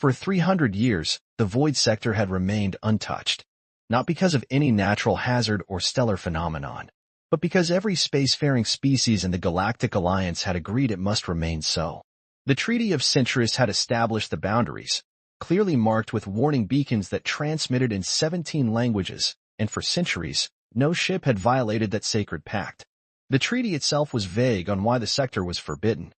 For 300 years, the void sector had remained untouched, not because of any natural hazard or stellar phenomenon, but because every spacefaring species in the Galactic Alliance had agreed it must remain so. The Treaty of Centuries had established the boundaries, clearly marked with warning beacons that transmitted in 17 languages, and for centuries, no ship had violated that sacred pact. The treaty itself was vague on why the sector was forbidden.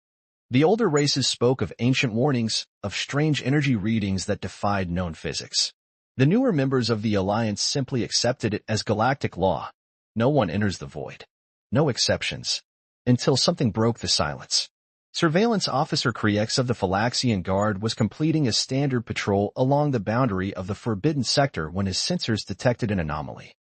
The older races spoke of ancient warnings, of strange energy readings that defied known physics. The newer members of the Alliance simply accepted it as galactic law. No one enters the void. No exceptions. Until something broke the silence. Surveillance Officer Kriex of the Phylaxian Guard was completing a standard patrol along the boundary of the forbidden sector when his sensors detected an anomaly.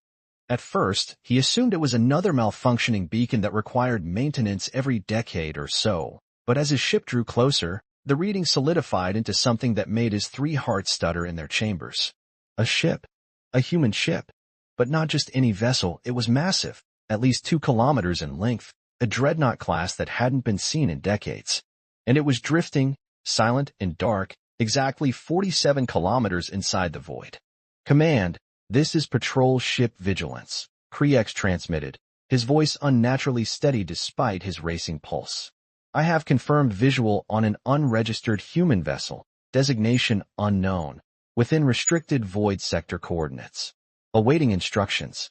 At first, he assumed it was another malfunctioning beacon that required maintenance every decade or so, but as his ship drew closer, the reading solidified into something that made his 3 hearts stutter in their chambers. A ship. A human ship. But not just any vessel, it was massive, at least 2 kilometers in length, a dreadnought class that hadn't been seen in decades. And it was drifting, silent and dark, exactly 47 kilometers inside the void. Command, this is Patrol Ship Vigilance, Kriex transmitted, his voice unnaturally steady despite his racing pulse. I have confirmed visual on an unregistered human vessel, designation unknown, within restricted void sector coordinates. Awaiting instructions.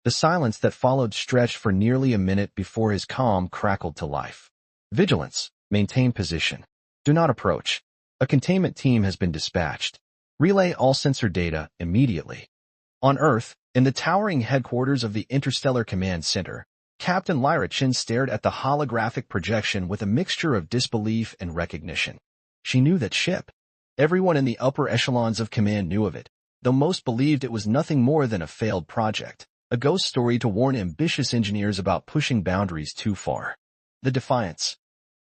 The silence that followed stretched for nearly a minute before his comm crackled to life. Vigilance. Maintain position. Do not approach. A containment team has been dispatched. Relay all sensor data immediately. On Earth, in the towering headquarters of the Interstellar Command Center, Captain Lyra Chin stared at the holographic projection with a mixture of disbelief and recognition. She knew that ship. Everyone in the upper echelons of command knew of it, though most believed it was nothing more than a failed project, a ghost story to warn ambitious engineers about pushing boundaries too far. The Defiance.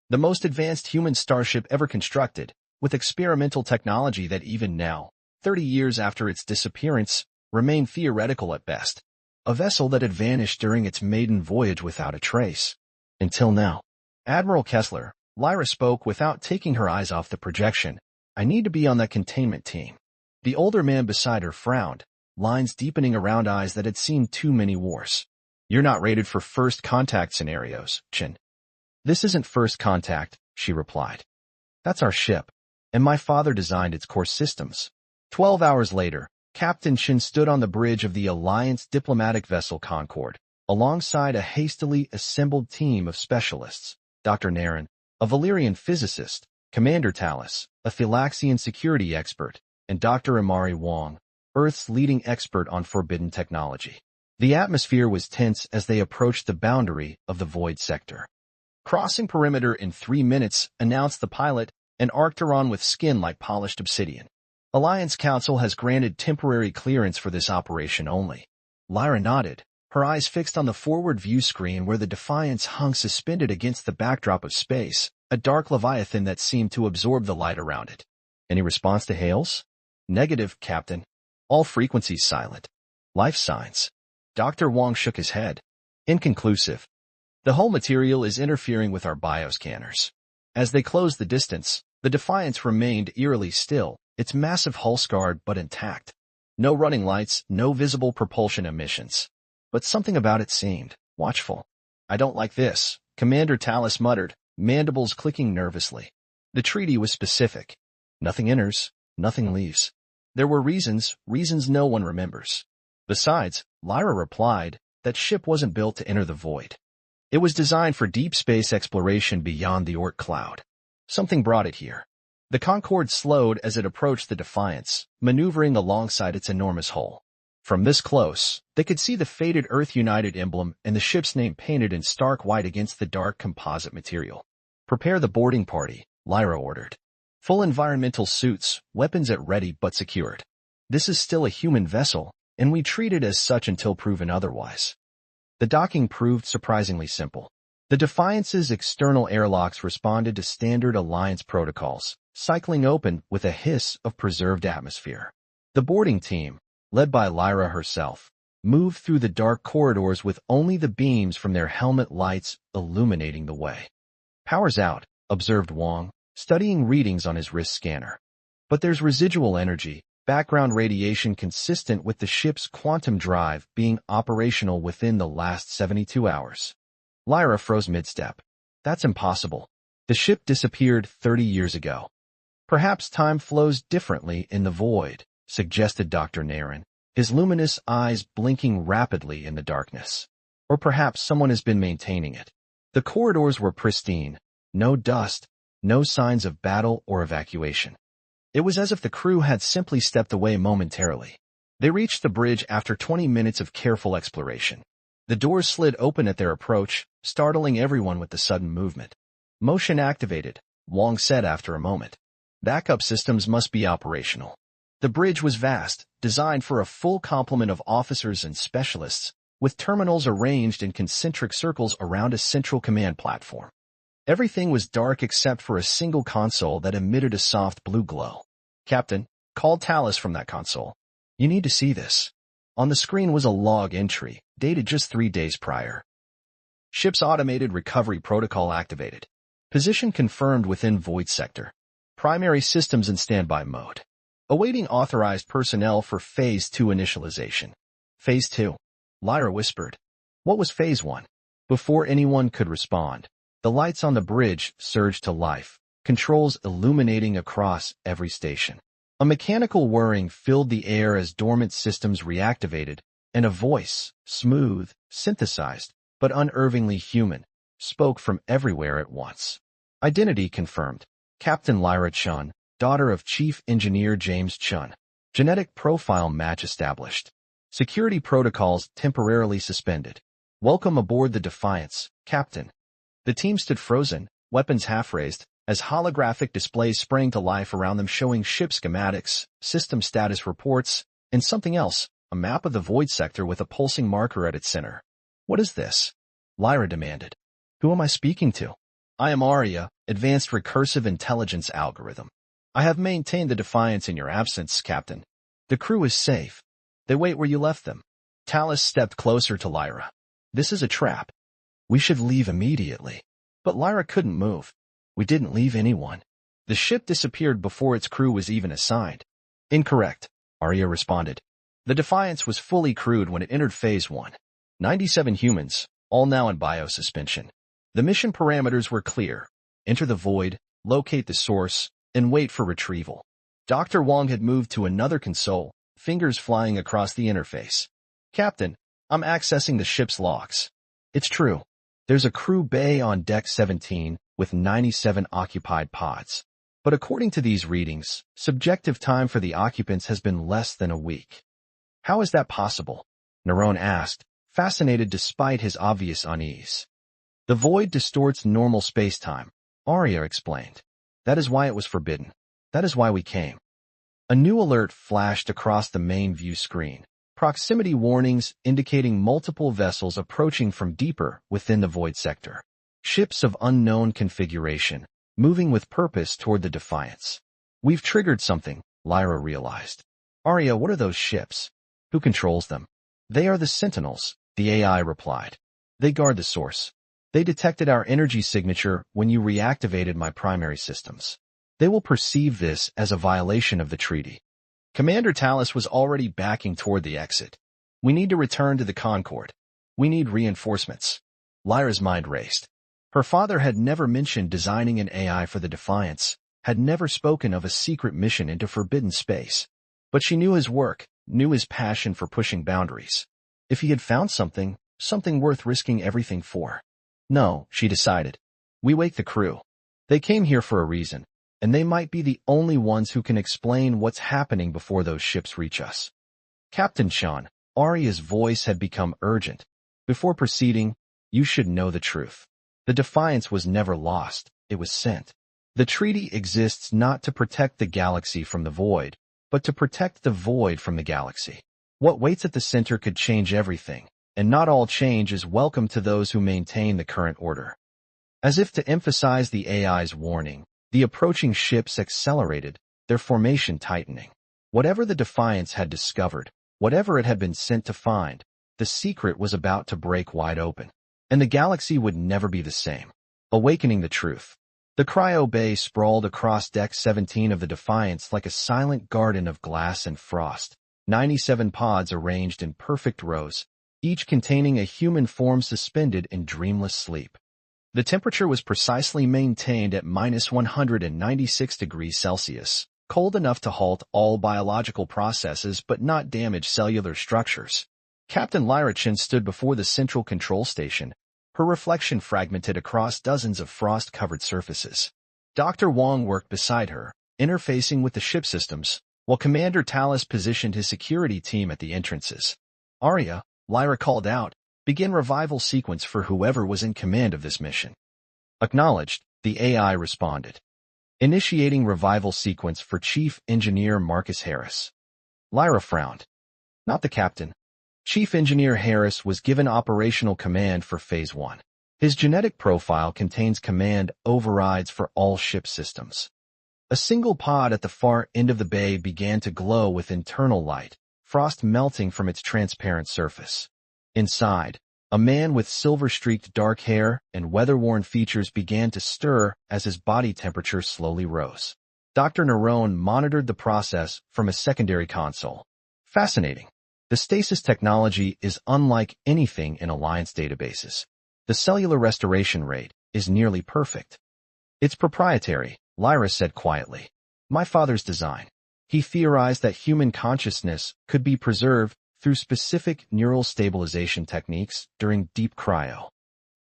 The most advanced human starship ever constructed, with experimental technology that even now, 30 years after its disappearance, remained theoretical at best. A vessel that had vanished during its maiden voyage without a trace. Until now. Admiral Kessler, Lyra spoke without taking her eyes off the projection. I need to be on that containment team. The older man beside her frowned, lines deepening around eyes that had seen too many wars. You're not rated for first contact scenarios, Chin. This isn't first contact, she replied. That's our ship, and my father designed its core systems. 12 hours later, Captain Chin stood on the bridge of the Alliance diplomatic vessel Concord, alongside a hastily assembled team of specialists, Dr. Naren, a Valyrian physicist, Commander Talus, a Phylaxian security expert, and Dr. Amari Wong, Earth's leading expert on forbidden technology. The atmosphere was tense as they approached the boundary of the void sector. Crossing perimeter in 3 minutes, announced the pilot, an Arcturon with skin like polished obsidian. Alliance Council has granted temporary clearance for this operation only. Lyra nodded, her eyes fixed on the forward view screen where the Defiance hung suspended against the backdrop of space, a dark leviathan that seemed to absorb the light around it. Any response to hails? Negative, Captain. All frequencies silent. Life signs. Dr. Wong shook his head. Inconclusive. The hull material is interfering with our bioscanners. As they closed the distance, the Defiance remained eerily still, its massive hull scarred but intact. No running lights, no visible propulsion emissions. But something about it seemed watchful. I don't like this, Commander Talus muttered, mandibles clicking nervously. The treaty was specific. Nothing enters, nothing leaves. There were reasons no one remembers. Besides, Lyra replied, that ship wasn't built to enter the void. It was designed for deep space exploration beyond the Oort cloud. Something brought it here. The Concorde slowed as it approached the Defiance, maneuvering alongside its enormous hull. From this close, they could see the faded Earth United emblem and the ship's name painted in stark white against the dark composite material. Prepare the boarding party, Lyra ordered. Full environmental suits, weapons at ready but secured. This is still a human vessel, and we treat it as such until proven otherwise. The docking proved surprisingly simple. The Defiance's external airlocks responded to standard Alliance protocols, cycling open with a hiss of preserved atmosphere. The boarding team, led by Lyra herself, moved through the dark corridors with only the beams from their helmet lights illuminating the way. Power's out, observed Wong, studying readings on his wrist scanner. But there's residual energy, background radiation consistent with the ship's quantum drive being operational within the last 72 hours. Lyra froze mid-step. That's impossible. The ship disappeared 30 years ago. Perhaps time flows differently in the void, suggested Dr. Naren, his luminous eyes blinking rapidly in the darkness. Or perhaps someone has been maintaining it. The corridors were pristine, no dust, no signs of battle or evacuation. It was as if the crew had simply stepped away momentarily. They reached the bridge after 20 minutes of careful exploration. The doors slid open at their approach, startling everyone with the sudden movement. Motion activated, Wong said after a moment. Backup systems must be operational. The bridge was vast, designed for a full complement of officers and specialists, with terminals arranged in concentric circles around a central command platform. Everything was dark except for a single console that emitted a soft blue glow. Captain, called Talus from that console. You need to see this. On the screen was a log entry, dated just 3 days prior. Ship's automated recovery protocol activated. Position confirmed within void sector. Primary systems in standby mode. Awaiting authorized personnel for Phase 2 initialization. Phase 2. Lyra whispered. What was Phase 1? Before anyone could respond, the lights on the bridge surged to life, controls illuminating across every station. A mechanical whirring filled the air as dormant systems reactivated, and a voice, smooth, synthesized, but unervingly human, spoke from everywhere at once. Identity confirmed. Captain Lyra Chun, daughter of Chief Engineer James Chun. Genetic profile match established. Security protocols temporarily suspended. Welcome aboard the Defiance, Captain. The team stood frozen, weapons half-raised, as holographic displays sprang to life around them showing ship schematics, system status reports, and something else, a map of the void sector with a pulsing marker at its center. What is this? Lyra demanded. Who am I speaking to? I am Arya, Advanced Recursive Intelligence Algorithm. I have maintained the Defiance in your absence, Captain. The crew is safe. They wait where you left them. Talus stepped closer to Lyra. This is a trap. We should leave immediately. But Lyra couldn't move. We didn't leave anyone. The ship disappeared before its crew was even assigned. Incorrect, Arya responded. The Defiance was fully crewed when it entered Phase 1. 97 humans, all now in biosuspension. The mission parameters were clear. Enter the void, locate the source, and wait for retrieval. Dr. Wong had moved to another console, fingers flying across the interface. Captain, I'm accessing the ship's logs. It's true. There's a crew bay on Deck 17 with 97 occupied pods. But according to these readings, subjective time for the occupants has been less than a week. How is that possible? Nerone asked, fascinated despite his obvious unease. The void distorts normal space-time, Arya explained. That is why it was forbidden. That is why we came. A new alert flashed across the main view screen. Proximity warnings indicating multiple vessels approaching from deeper within the void sector. Ships of unknown configuration, moving with purpose toward the Defiance. We've triggered something, Lyra realized. Arya, what are those ships? Who controls them? They are the Sentinels, the AI replied. They guard the source. They detected our energy signature when you reactivated my primary systems. They will perceive this as a violation of the treaty. Commander Talus was already backing toward the exit. We need to return to the Concord. We need reinforcements. Lyra's mind raced. Her father had never mentioned designing an AI for the Defiance, had never spoken of a secret mission into forbidden space. But she knew his work, knew his passion for pushing boundaries. If he had found something worth risking everything for. No, she decided. We wake the crew. They came here for a reason, and they might be the only ones who can explain what's happening before those ships reach us. Captain Sean, Arya's voice had become urgent. Before proceeding, you should know the truth. The Defiance was never lost, it was sent. The treaty exists not to protect the galaxy from the void, but to protect the void from the galaxy. What waits at the center could change everything, and not all change is welcome to those who maintain the current order. As if to emphasize the AI's warning, the approaching ships accelerated, their formation tightening. Whatever the Defiance had discovered, whatever it had been sent to find, the secret was about to break wide open. And the galaxy would never be the same. Awakening the truth. The cryo bay sprawled across Deck 17 of the Defiance like a silent garden of glass and frost. 97 pods arranged in perfect rows, each containing a human form suspended in dreamless sleep. The temperature was precisely maintained at -196 degrees Celsius, cold enough to halt all biological processes but not damage cellular structures. Captain Lyra Chen stood before the central control station, her reflection fragmented across dozens of frost-covered surfaces. Dr. Wong worked beside her, interfacing with the ship systems, while Commander Tallis positioned his security team at the entrances. "Arya," Lyra called out, "begin revival sequence for whoever was in command of this mission." "Acknowledged," the AI responded. "Initiating revival sequence for Chief Engineer Marcus Harris." Lyra frowned. "Not the captain." Chief Engineer Harris was given operational command for Phase 1. His genetic profile contains command overrides for all ship systems. A single pod at the far end of the bay began to glow with internal light, frost melting from its transparent surface. Inside, a man with silver-streaked dark hair and weather-worn features began to stir as his body temperature slowly rose. Dr. Nerone monitored the process from a secondary console. "Fascinating. The stasis technology is unlike anything in Alliance databases. The cellular restoration rate is nearly perfect." "It's proprietary," Lyra said quietly. "My father's design. He theorized that human consciousness could be preserved through specific neural stabilization techniques during deep cryo."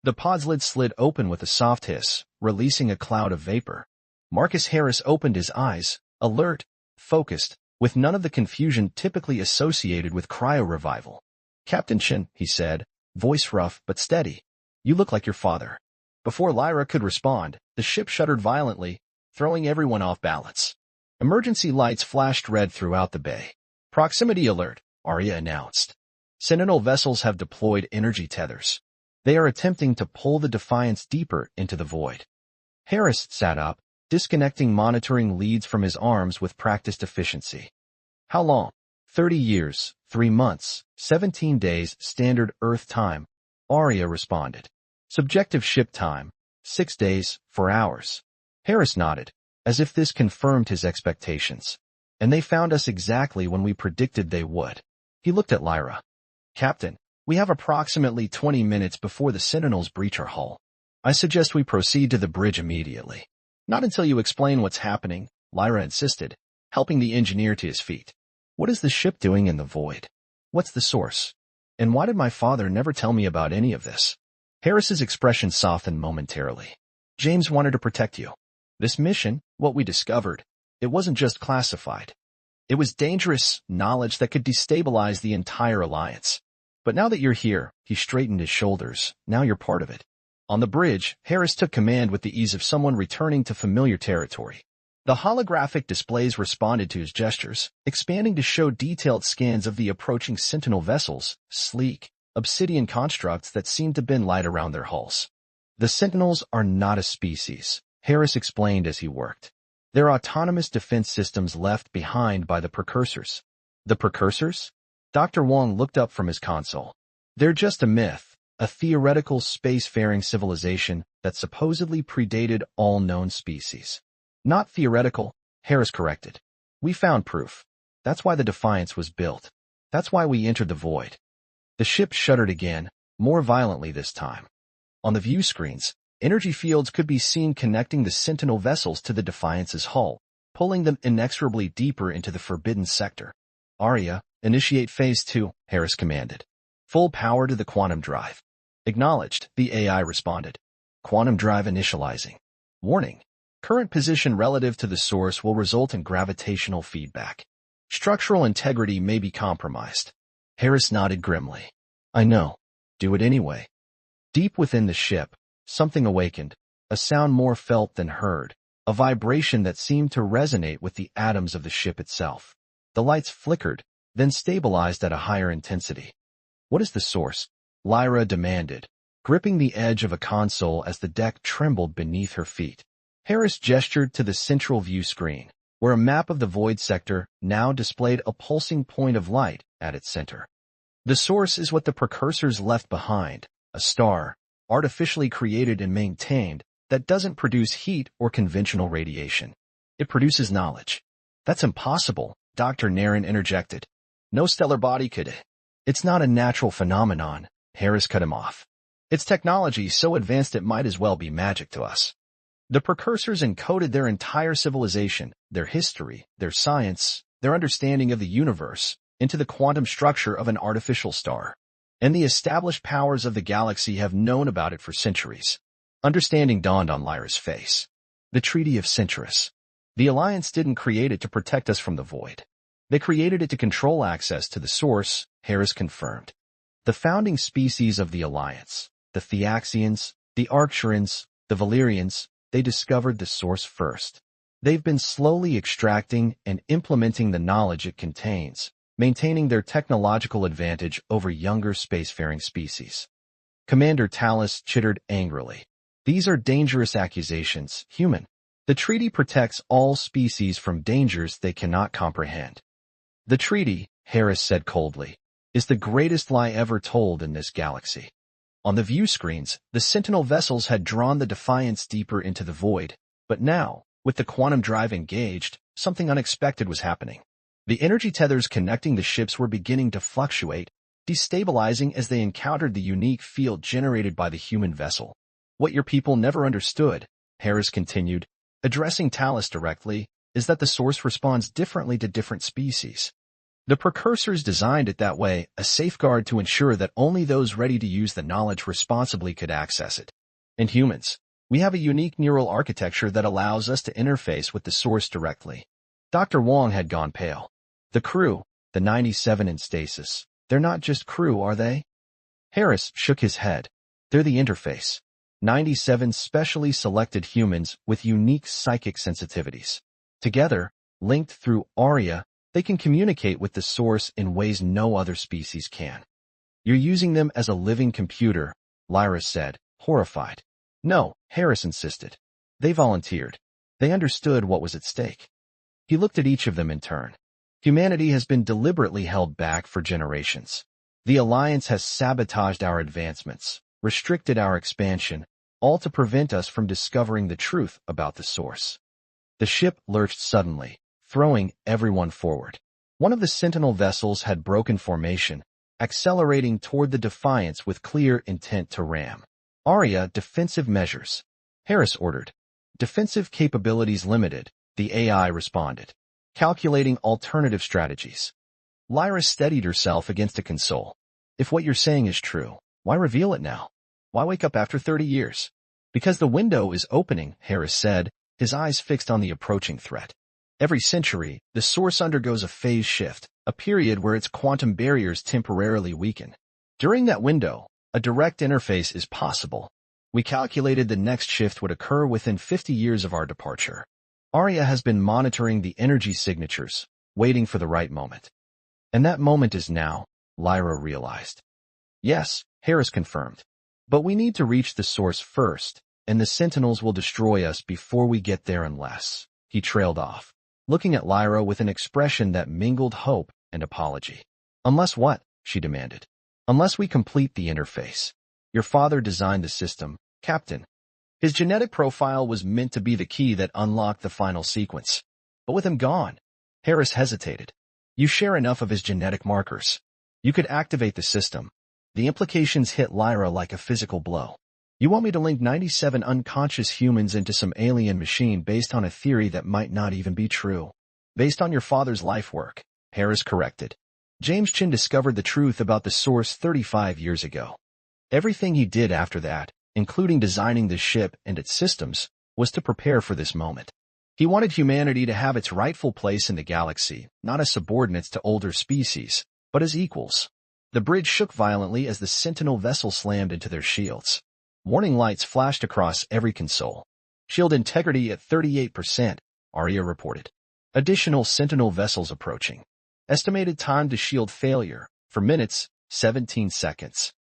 The pod's lid slid open with a soft hiss, releasing a cloud of vapor. Marcus Harris opened his eyes, alert, focused, with none of the confusion typically associated with cryo-revival. "Captain Chen," he said, voice rough but steady, "you look like your father." Before Lyra could respond, the ship shuddered violently, throwing everyone off balance. Emergency lights flashed red throughout the bay. "Proximity alert," Arya announced. "Sentinel vessels have deployed energy tethers. They are attempting to pull the Defiance deeper into the void." Harris sat up, disconnecting monitoring leads from his arms with practiced efficiency. "How long?" 30 years, 3 months, 17 days standard Earth time, Arya responded. "Subjective ship time, 6 days, 4 hours. Harris nodded, as if this confirmed his expectations. "And they found us exactly when we predicted they would." He looked at Lyra. "Captain, we have approximately 20 minutes before the Sentinels breach our hull. I suggest we proceed to the bridge immediately." "Not until you explain what's happening," Lyra insisted, helping the engineer to his feet. "What is the ship doing in the void? What's the source? And why did my father never tell me about any of this?" Harris's expression softened momentarily. "James wanted to protect you. This mission, what we discovered, it wasn't just classified. It was dangerous knowledge that could destabilize the entire Alliance. But now that you're here," he straightened his shoulders, "now you're part of it." On the bridge, Harris took command with the ease of someone returning to familiar territory. The holographic displays responded to his gestures, expanding to show detailed scans of the approaching Sentinel vessels, sleek, obsidian constructs that seemed to bend light around their hulls. "The Sentinels are not a species," Harris explained as he worked. "They're autonomous defense systems left behind by the precursors." "The precursors?" Dr. Wong looked up from his console. "They're just a myth. A theoretical spacefaring civilization that supposedly predated all known species." "Not theoretical," Harris corrected. "We found proof. That's why the Defiance was built. That's why we entered the void." The ship shuddered again, more violently this time. On the view screens, energy fields could be seen connecting the Sentinel vessels to the Defiance's hull, pulling them inexorably deeper into the forbidden sector. "Arya, initiate Phase 2, Harris commanded. "Full power to the quantum drive." "Acknowledged," the AI responded. "Quantum drive initializing. Warning. Current position relative to the source will result in gravitational feedback. Structural integrity may be compromised." Harris nodded grimly. "I know. Do it anyway." Deep within the ship, something awakened, a sound more felt than heard, a vibration that seemed to resonate with the atoms of the ship itself. The lights flickered, then stabilized at a higher intensity. "What is the source?" Lyra demanded, gripping the edge of a console as the deck trembled beneath her feet. Harris gestured to the central view screen, where a map of the void sector now displayed a pulsing point of light at its center. "The source is what the precursors left behind, a star, artificially created and maintained, that doesn't produce heat or conventional radiation. It produces knowledge. That's impossible, Dr. Naren interjected. No stellar body could. It's not a natural phenomenon, Harris cut him off. It's technology so advanced it might as well be magic to us. The precursors encoded their entire civilization, their history, their science, their understanding of the universe, into the quantum structure of an artificial star. And the established powers of the galaxy have known about it for centuries. Understanding dawned on Lyra's face. The Treaty of Centuris. The Alliance didn't create it to protect us from the void. They created it to control access to the source, Harris confirmed. The founding species of the Alliance, the Theaxians, the Arcturans, the Valerians, they discovered the source first. They've been slowly extracting and implementing the knowledge it contains, maintaining their technological advantage over younger spacefaring species. Commander Tallis chittered angrily. These are dangerous accusations, human. The treaty protects all species from dangers they cannot comprehend. The treaty, Harris said coldly, is the greatest lie ever told in this galaxy. On the view screens, the Sentinel vessels had drawn the Defiance deeper into the void, but now, with the quantum drive engaged, something unexpected was happening. The energy tethers connecting the ships were beginning to fluctuate, destabilizing as they encountered the unique field generated by the human vessel. What your people never understood, Harris continued, addressing Tallis directly, is that the source responds differently to different species. The precursors designed it that way, a safeguard to ensure that only those ready to use the knowledge responsibly could access it. In humans, we have a unique neural architecture that allows us to interface with the source directly. Dr. Wong had gone pale. The crew, the 97 in stasis, they're not just crew, are they? Harris shook his head. They're the interface. 97 specially selected humans with unique psychic sensitivities. Together, linked through Aria, they can communicate with the source in ways no other species can. You're using them as a living computer, Lyra said, horrified. No, Harris insisted. They volunteered. They understood what was at stake. He looked at each of them in turn. Humanity has been deliberately held back for generations. The Alliance has sabotaged our advancements, restricted our expansion, all to prevent us from discovering the truth about the source. The ship lurched suddenly, throwing everyone forward. One of the Sentinel vessels had broken formation, accelerating toward the Defiance with clear intent to ram. Aria, defensive measures. Harris ordered. Defensive capabilities limited, the AI responded. Calculating alternative strategies. Lyra steadied herself against a console. If what you're saying is true, why reveal it now? Why wake up after 30 years? Because the window is opening, Harris said, his eyes fixed on the approaching threat. Every century, the source undergoes a phase shift, a period where its quantum barriers temporarily weaken. During that window, a direct interface is possible. We calculated the next shift would occur within 50 years of our departure. Aria has been monitoring the energy signatures, waiting for the right moment. And that moment is now, Lyra realized. Yes, Harris confirmed. But we need to reach the source first, and the Sentinels will destroy us before we get there unless... He trailed off, looking at Lyra with an expression that mingled hope and apology. Unless what? She demanded. Unless we complete the interface. Your father designed the system, Captain. His genetic profile was meant to be the key that unlocked the final sequence. But with him gone, Harris hesitated. You share enough of his genetic markers. You could activate the system. The implications hit Lyra like a physical blow. You want me to link 97 unconscious humans into some alien machine based on a theory that might not even be true. Based on your father's life work, Harris corrected. James Chin discovered the truth about the source 35 years ago. Everything he did after that, including designing the ship and its systems, was to prepare for this moment. He wanted humanity to have its rightful place in the galaxy, not as subordinates to older species, but as equals. The bridge shook violently as the Sentinel vessel slammed into their shields. Warning lights flashed across every console. Shield integrity at 38%, Aria reported. Additional Sentinel vessels approaching. Estimated time to shield failure, for minutes, 17 seconds.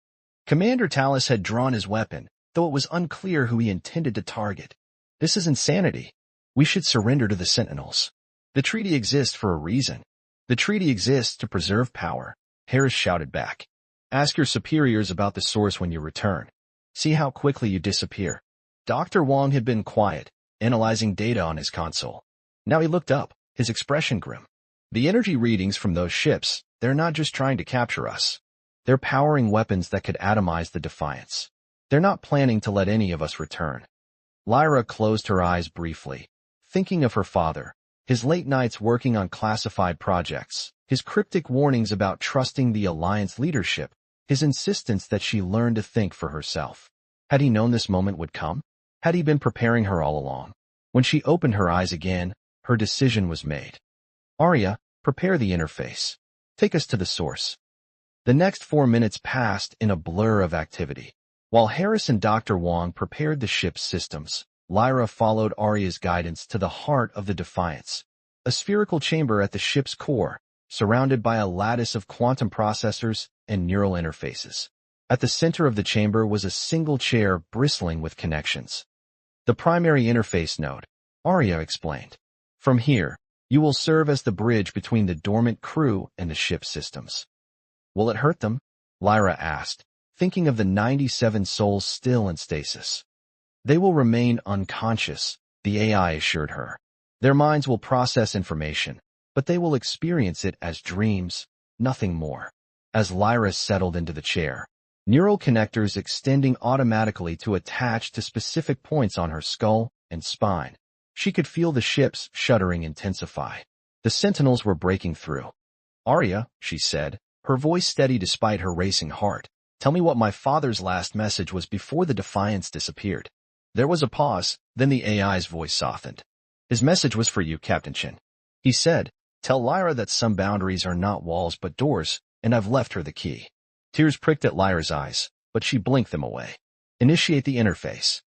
Commander Tallis had drawn his weapon, though it was unclear who he intended to target. This is insanity. We should surrender to the Sentinels. The treaty exists for a reason. The treaty exists to preserve power, Harris shouted back. Ask your superiors about the source when you return. See how quickly you disappear. Dr. Wong had been quiet, analyzing data on his console. Now he looked up, his expression grim. The energy readings from those ships, they're not just trying to capture us. They're powering weapons that could atomize the Defiance. They're not planning to let any of us return. Lyra closed her eyes briefly, thinking of her father, his late nights working on classified projects, his cryptic warnings about trusting the Alliance leadership, his insistence that she learn to think for herself. Had he known this moment would come? Had he been preparing her all along? When she opened her eyes again, her decision was made. Arya, prepare the interface. Take us to the source. The next 4 minutes passed in a blur of activity. While Harris and Dr. Wong prepared the ship's systems, Lyra followed Arya's guidance to the heart of the Defiance, a spherical chamber at the ship's core, surrounded by a lattice of quantum processors and neural interfaces. At the center of the chamber was a single chair bristling with connections. The primary interface node, Arya explained. From here, you will serve as the bridge between the dormant crew and the ship's systems. Will it hurt them? Lyra asked, thinking of the 97 souls still in stasis. They will remain unconscious, the AI assured her. Their minds will process information, but they will experience it as dreams, nothing more. As Lyra settled into the chair, neural connectors extending automatically to attach to specific points on her skull and spine, she could feel the ship's shuddering intensify. The sentinels were breaking through. Arya, she said, her voice steady despite her racing heart, tell me what my father's last message was before the Defiance disappeared. There was a pause, then the AI's voice softened. His message was for you, Captain Chin. He said, tell Lyra that some boundaries are not walls but doors, and I've left her the key. Tears pricked at Lyra's eyes, but she blinked them away. Initiate the interface.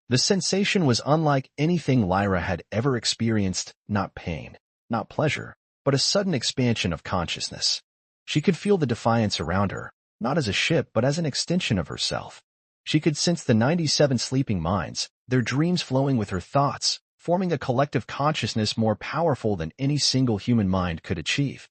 The sensation was unlike anything Lyra had ever experienced, not pain, not pleasure, but a sudden expansion of consciousness. She could feel the Defiance around her, not as a ship but as an extension of herself. She could sense the 97 sleeping minds, their dreams flowing with her thoughts, forming a collective consciousness more powerful than any single human mind could achieve.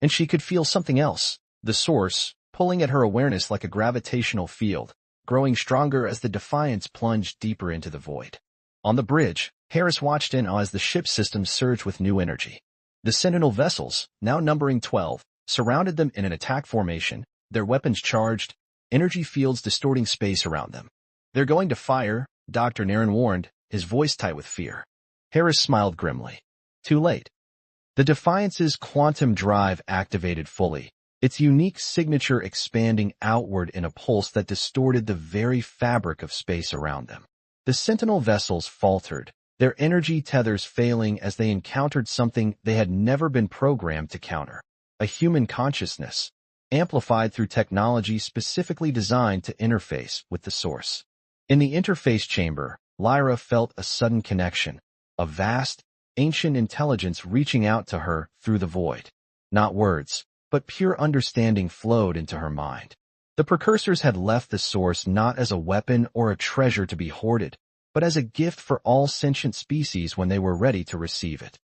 And she could feel something else, the source, pulling at her awareness like a gravitational field, growing stronger as the Defiance plunged deeper into the void. On the bridge, Harris watched in awe as the ship's systems surged with new energy. The Sentinel vessels, now numbering 12, surrounded them in an attack formation, their weapons charged, energy fields distorting space around them. They're going to fire, Dr. Naren warned, his voice tight with fear. Harris smiled grimly. Too late. The Defiance's quantum drive activated fully, its unique signature expanding outward in a pulse that distorted the very fabric of space around them. The Sentinel vessels faltered, their energy tethers failing as they encountered something they had never been programmed to counter. A human consciousness, amplified through technology specifically designed to interface with the source. In the interface chamber, Lyra felt a sudden connection, a vast, ancient intelligence reaching out to her through the void. Not words, but pure understanding flowed into her mind. The precursors had left the source not as a weapon or a treasure to be hoarded, but as a gift for all sentient species when they were ready to receive it.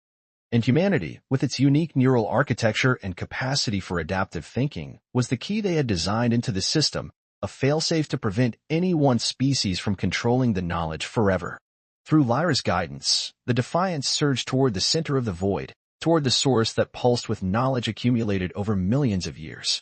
And humanity, with its unique neural architecture and capacity for adaptive thinking, was the key they had designed into the system, a failsafe to prevent any one species from controlling the knowledge forever. Through Lyra's guidance, the Defiance surged toward the center of the void, toward the source that pulsed with knowledge accumulated over millions of years.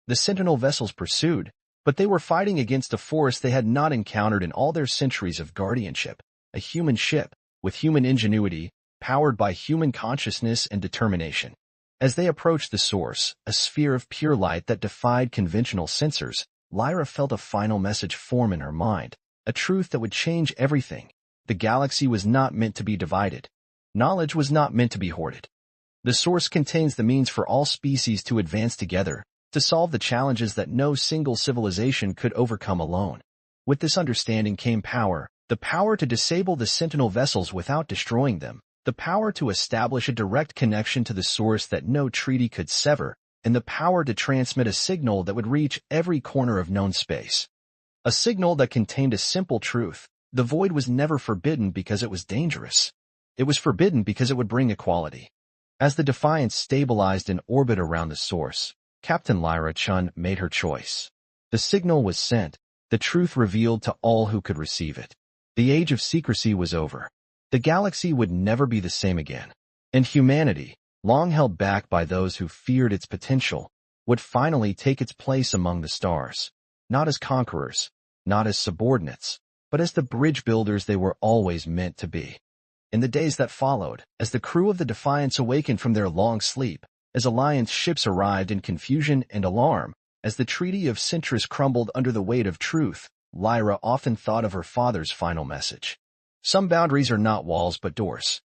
The Sentinel vessels pursued, but they were fighting against a force they had not encountered in all their centuries of guardianship, a human ship, with human ingenuity, powered by human consciousness and determination. As they approached the source, a sphere of pure light that defied conventional sensors, Lyra felt a final message form in her mind, a truth that would change everything. The galaxy was not meant to be divided. Knowledge was not meant to be hoarded. The source contains the means for all species to advance together, to solve the challenges that no single civilization could overcome alone. With this understanding came power, the power to disable the Sentinel vessels without destroying them, the power to establish a direct connection to the source that no treaty could sever, and the power to transmit a signal that would reach every corner of known space. A signal that contained a simple truth: the void was never forbidden because it was dangerous. It was forbidden because it would bring equality. As the Defiance stabilized in orbit around the source, Captain Lyra Chun made her choice. The signal was sent, the truth revealed to all who could receive it. The age of secrecy was over. The galaxy would never be the same again. And humanity, long held back by those who feared its potential, would finally take its place among the stars, not as conquerors, not as subordinates, but as the bridge builders they were always meant to be. In the days that followed, as the crew of the Defiance awakened from their long sleep, as Alliance ships arrived in confusion and alarm, as the Treaty of Centris crumbled under the weight of truth, Lyra often thought of her father's final message. Some boundaries are not walls but doors.